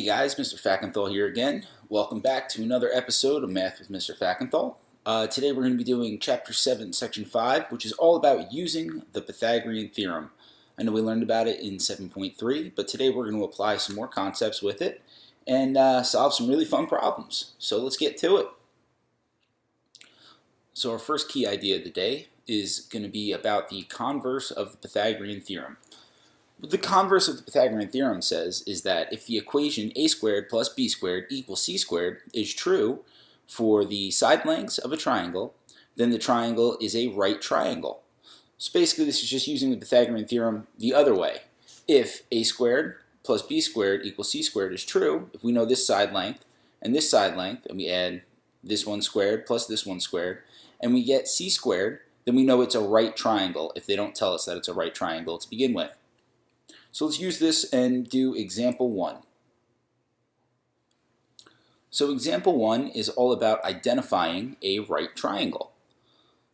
guys, Mr. Fackenthal here again. Welcome back to another episode of Math with Mr. Fackenthal. Today we're going to be doing Chapter 7, Section 5, which is all about using the Pythagorean Theorem. I know we learned about it in 7.3, but today we're going to apply some more concepts with it and solve some really fun problems. So let's get to it. So our first key idea of the day is going to be about the converse of the Pythagorean Theorem. What the converse of the Pythagorean theorem says is that if the equation a squared plus b squared equals c squared is true for the side lengths of a triangle, then the triangle is a right triangle. So basically this is just using the Pythagorean theorem the other way. If a squared plus b squared equals c squared is true, if we know this side length, and we add this one squared plus this one squared, and we get c squared, then we know it's a right triangle if they don't tell us that it's a right triangle to begin with. So let's use this and do example 1. So example 1 is all about identifying a right triangle.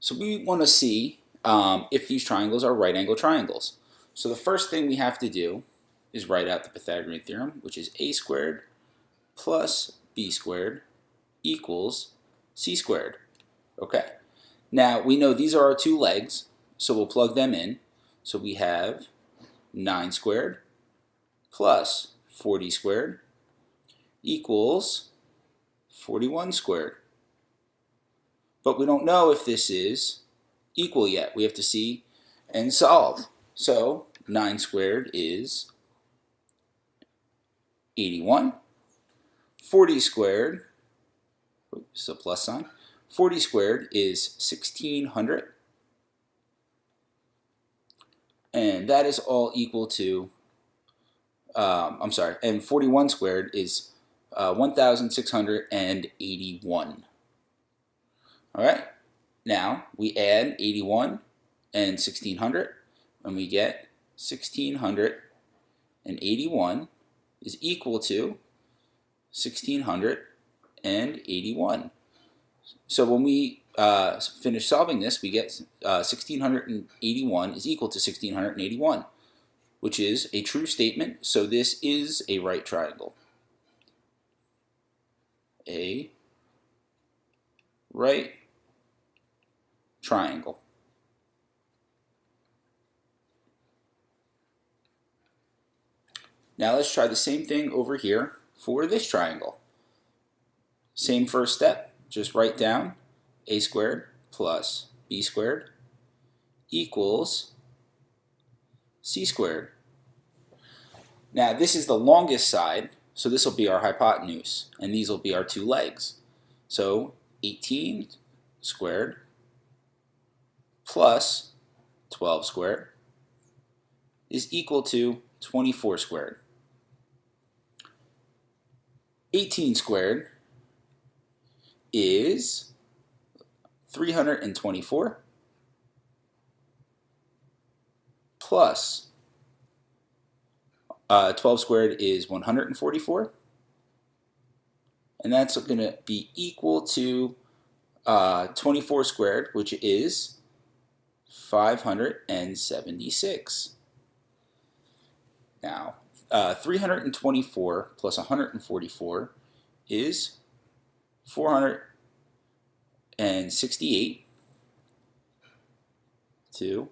So we want to see if these triangles are right angle triangles. So the first thing we have to do is write out the Pythagorean theorem, which is a squared plus b squared equals c squared. Okay. Now we know these are our two legs, so we'll plug them in. So we have 9 squared plus 40 squared equals 41 squared. But we don't know if this is equal yet. We have to see and solve. So 9 squared is 81. 40 squared, oops, a plus sign. 40 squared is 1600. And that is all equal to, and 41 squared is 1,681. All right, now we add 81 and 1600, and we get 1681 is equal to 1681. So when we finish solving this, we get 1681 is equal to 1681, which is a true statement. So this is a right triangle. A right triangle. Now let's try the same thing over here for this triangle. Same first step, just write down a squared plus b squared equals c squared. Now this is the longest side, so this will be our hypotenuse, and these will be our two legs. So 18 squared plus 12 squared is equal to 24 squared. 18 squared is 324 plus 12 squared is 144, and that's going to be equal to 24 squared, which is 576. Now 324 plus 144 is 468 to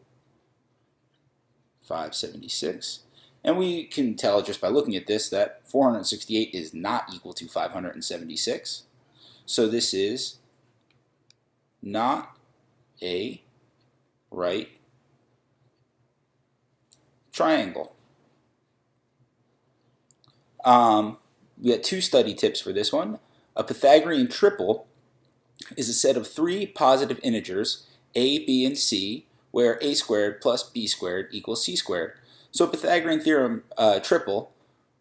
576. And we can tell just by looking at this that 468 is not equal to 576. So this is not a right triangle. We got two study tips for this one. A Pythagorean triple is a set of three positive integers, a, b, and c, where a squared plus b squared equals c squared. So a Pythagorean theorem triple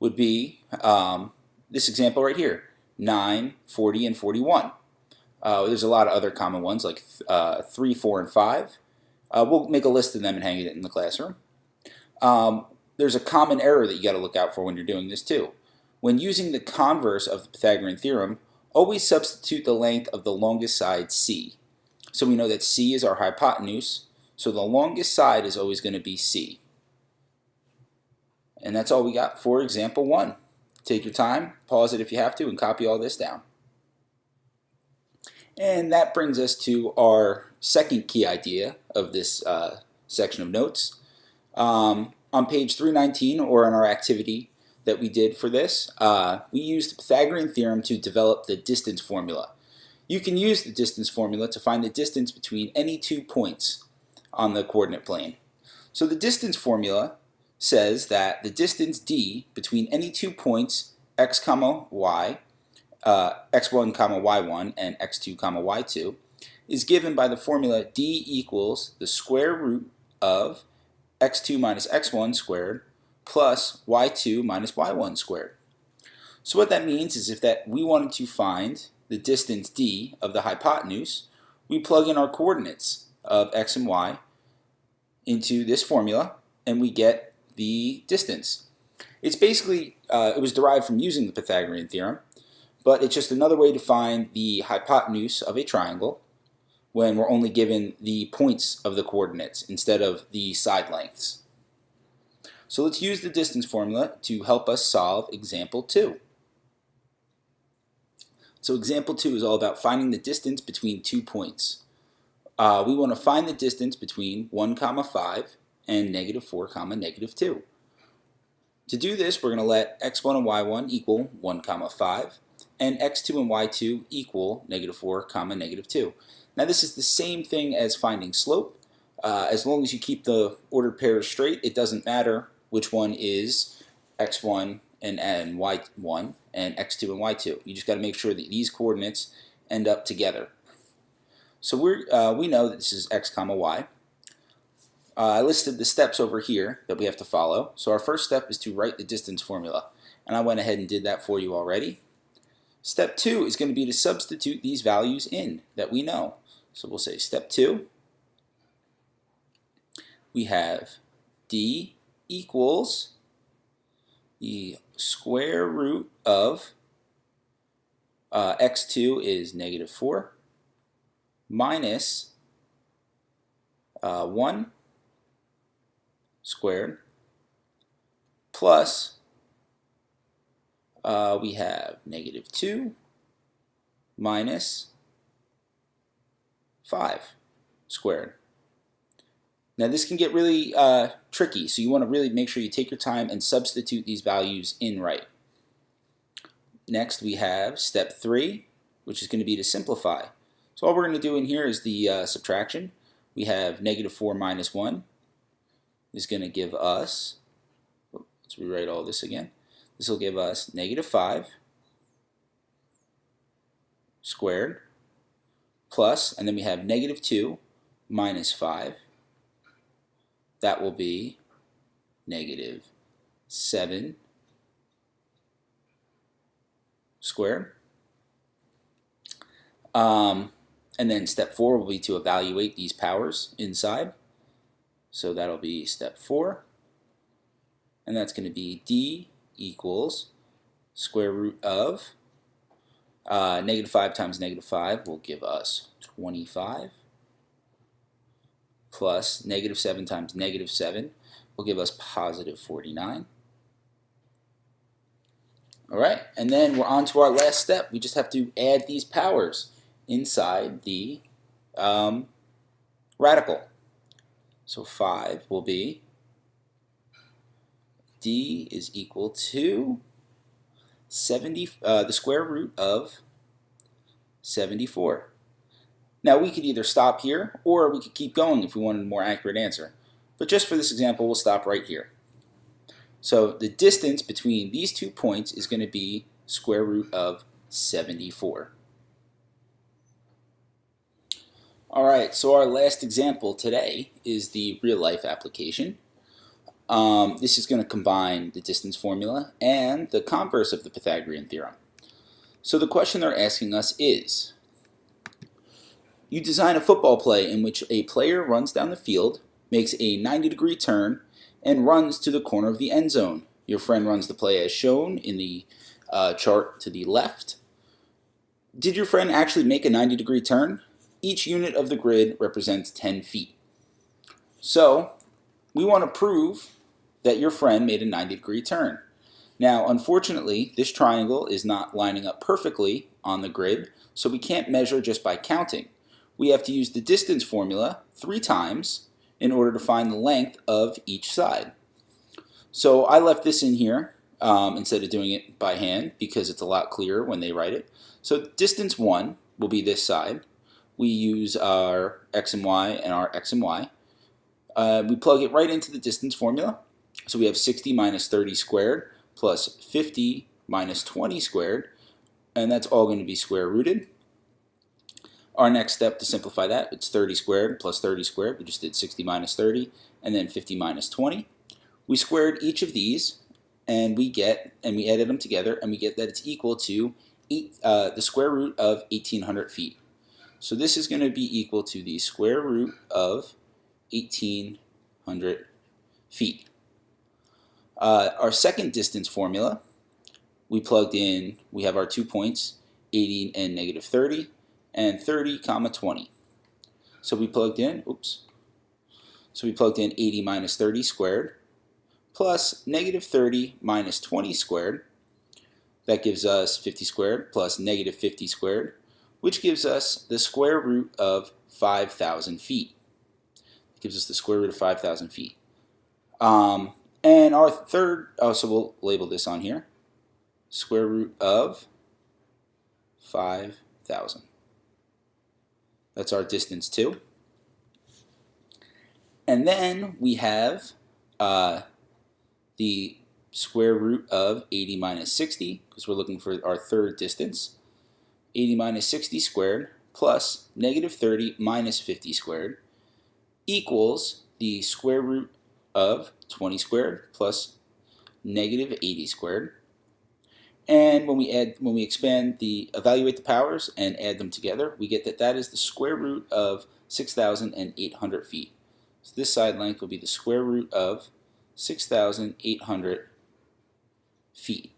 would be this example right here, 9, 40, and 41. There's a lot of other common ones like 3, 4, and 5. We'll make a list of them and hang it in the classroom. There's a common error that you got to look out for when you're doing this too. When using the converse of the Pythagorean theorem, always substitute the length of the longest side c. So we know that c is our hypotenuse, so the longest side is always going to be c. And that's all we got for example 1. Take your time, pause it if you have to, and copy all this down. And that brings us to our second key idea of this section of notes. On page 319, or on our activity that we did for this, we used the Pythagorean theorem to develop the distance formula. You can use the distance formula to find the distance between any 2 points on the coordinate plane. So the distance formula says that the distance d between any 2 points x comma y, x1 comma y1 and x2 comma y2 is given by the formula d equals the square root of x2 minus x1 squared plus y2 minus y1 squared. So what that means is if that we wanted to find the distance d of the hypotenuse, we plug in our coordinates of x and y into this formula and we get the distance. It's basically, it was derived from using the Pythagorean theorem, but it's just another way to find the hypotenuse of a triangle when we're only given the points of the coordinates instead of the side lengths. So let's use the distance formula to help us solve example 2. So example 2 is all about finding the distance between 2 points. We want to find the distance between 1 comma 5 and negative 4 comma negative 2. To do this, we're going to let x1 and y1 equal 1 comma 5 and x2 and y2 equal negative 4 comma negative 2. Now this is the same thing as finding slope. As long as you keep the ordered pairs straight, it doesn't matter which one is x1 and y1 and x2 and y2. You just got to make sure that these coordinates end up together. So we know that this is x comma y. I listed the steps over here that we have to follow. So our first step is to write the distance formula. And I went ahead and did that for you already. Step 2 is going to be to substitute these values in that we know. So we'll say step 2, we have d equals the square root of x2 is negative 4 minus 1 squared plus we have negative 2 minus 5 squared. Now this can get really tricky, so you want to really make sure you take your time and substitute these values in right. Next we have step 3, which is going to be to simplify. So all we're going to do in here is the subtraction. We have negative 4 minus 1 is going to give us, let's rewrite all this again. This will give us negative 5 squared plus, and then we have negative 2 minus 5. That will be negative 7 squared. And then step 4 will be to evaluate these powers inside. So that'll be step 4. And that's going to be d equals square root of negative 5 times negative 5 will give us 25 plus negative 7 times negative 7 will give us positive 49. Alright, and then we're on to our last step. We just have to add these powers inside the radical. So 5 will be d is equal to the square root of 74. Now we could either stop here or we could keep going if we wanted a more accurate answer. But just for this example, we'll stop right here. So the distance between these 2 points is going to be square root of 74. Alright, so our last example today is the real-life application. This is going to combine the distance formula and the converse of the Pythagorean theorem. So the question they're asking us is, you design a football play in which a player runs down the field, makes a 90-degree turn, and runs to the corner of the end zone. Your friend runs the play as shown in the chart to the left. Did your friend actually make a 90-degree turn? Each unit of the grid represents 10 feet. So we want to prove that your friend made a 90-degree turn. Now, unfortunately, this triangle is not lining up perfectly on the grid, so we can't measure just by counting. We have to use the distance formula 3 times in order to find the length of each side. So I left this in here instead of doing it by hand because it's a lot clearer when they write it. So distance 1 will be this side. We use our x and y and our x and y. We plug it right into the distance formula. So we have 60 minus 30 squared plus 50 minus 20 squared, and that's all going to be square rooted. Our next step to simplify that, it's 30 squared plus 30 squared. We just did 60 minus 30 and then 50 minus 20. We squared each of these and we added them together and we get that it's equal to the square root of 1800 feet. So this is going to be equal to the square root of 1800 feet. Our second distance formula, we plugged in, we have our 2 points, 80 and negative 30, and 30 comma 20. So we plugged in, 80 minus 30 squared plus negative 30 minus 20 squared. That gives us 50 squared plus negative 50 squared, which gives us the square root of 5,000 feet. It gives us the square root of 5,000 feet. And our third, so we'll label this on here, square root of 5,000. That's our distance 2. And then we have the square root of 80 minus 60, because we're looking for our third distance. 80 minus 60 squared plus negative 30 minus 50 squared equals the square root of 20 squared plus negative 80 squared. And when we evaluate the powers and add them together, we get that that is the square root of 6,800 feet. So this side length will be the square root of 6,800 feet.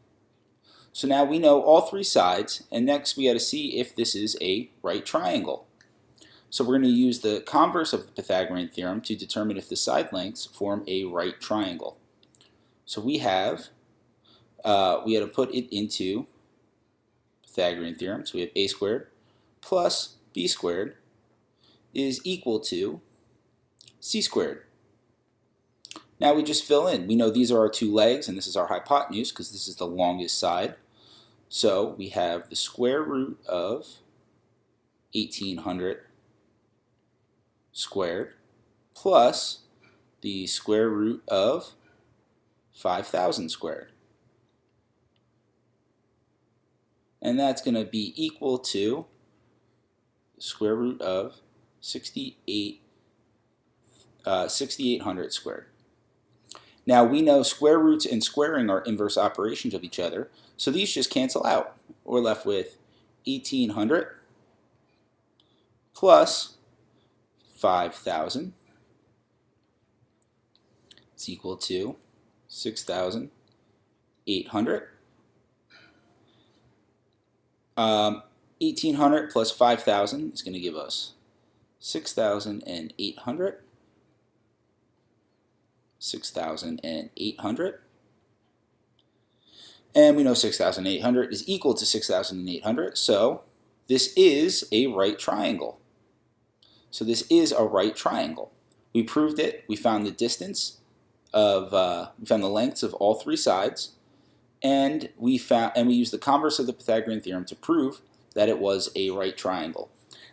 So now we know all 3 sides, and next we got to see if this is a right triangle. So we're going to use the converse of the Pythagorean theorem to determine if the side lengths form a right triangle. So we had to put it into Pythagorean theorem. So we have a squared plus b squared is equal to c squared. Now we just fill in. We know these are our 2 legs and this is our hypotenuse because this is the longest side. So we have the square root of 1800 squared plus the square root of 5,000 squared. And that's going to be equal to the square root of 6,800 squared. Now we know square roots and squaring are inverse operations of each other, so these just cancel out. We're left with 1,800 plus 5,000 is equal to 6,800. 1,800 plus 5,000 is going to give us 6,800. 6,800. And we know 6,800 is equal to 6,800, so this is a right triangle. So this is a right triangle. We proved it. We found the distance of, we found the lengths of all 3 sides, and we used the converse of the Pythagorean theorem to prove that it was a right triangle.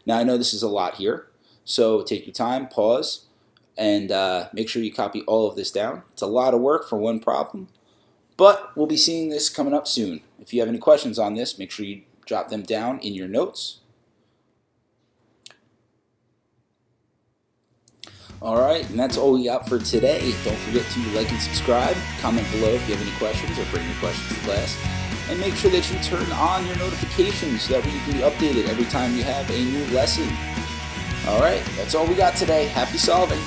Now I know this is a lot here, so take your time, pause, and make sure you copy all of this down. It's a lot of work for one problem, but we'll be seeing this coming up soon. If you have any questions on this, make sure you jot them down in your notes. Alright, and that's all we got for today. Don't forget to like and subscribe, comment below if you have any questions or bring your questions to class, and make sure that you turn on your notifications so that you can be updated every time you have a new lesson. Alright, that's all we got today. Happy solving!